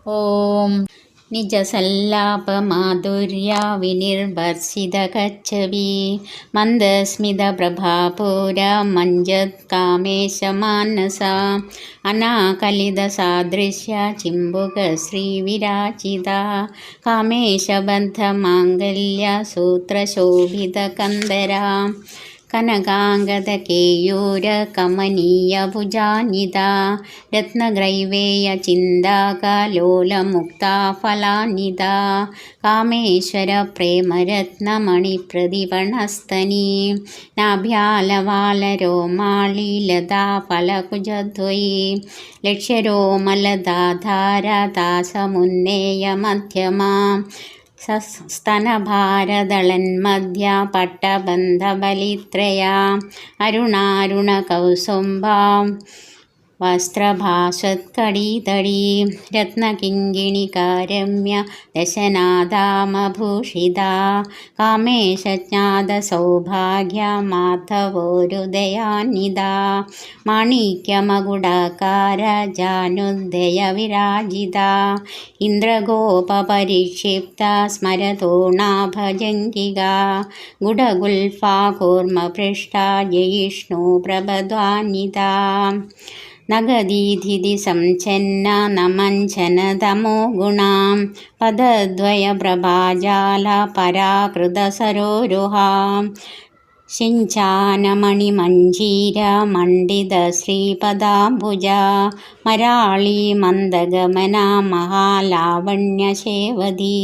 ഓം നിജസല്ലാപമാധുര്യാ വിനിർവർഷിതകച്ഛവി മന്ദസ്മിതപ്രഭാപൂര മഞ്ജത്കാമേശമാനസ അനാകലിതസാദൃശ്യ ചിമ്പുകശ്രീവിരാജിത കാമേശബദ്ധമാംഗല്യ സൂത്രശോഭിതകന്ദരാ കനകാംഗദകേയൂരകമനീയഭുജാനിതാ രത്നഗ്രൈവേയചിന്താകലോലമുക്താ ഫലാനിതാ കാമേശ്വരപ്രേമരത്നമണിപ്രതിപണസ്തനീ നാഭ്യാലവാലരോമാളിലതാ ഫലകുജദ്വയീ ലക്ഷ്യരോമലദാധാരദാസമുന്നേയമധ്യമാ സ്തനഭാരദളന്മധ്യ പട്ടബന്ധബലിത്രയാ അരുണാരുണകൗസുംഭാം വസ്ത്രഭാസ്വത്കടീതടീ രത്നകിങ്കിണികാരമ്യ ദശനാഥാമഭൂഷിതാ കാമേശജ്ഞാതസൗഭാഗ്യമാധവോരുദയാനിതാ മാണിക്യമകുടാകാര ജാനുദ്ദയവിരാജിതാ ഇന്ദ്രഗോപപരിക്ഷിപ്ത സ്മരതോണാഭജംഗികാ ഗുഡഗുൽഫാ കൂർമ്മപൃഷ്ഠാ ജയിഷ്ണു പ്രഭദ്വാനിതാ നഗദീധിതി സംഛന്ന നമഞ്ജനതമോ ഗുണാം പദദ്വയപ്രഭാജാല പരാകൃതസരോരുഹാം ശിഞ്ചാനമണിമഞ്ജീര മണ്ഡിതശ്രീപദാംബുജ മരാളീ മന്ദഗമന മഹാലാവണ്യശേവധീ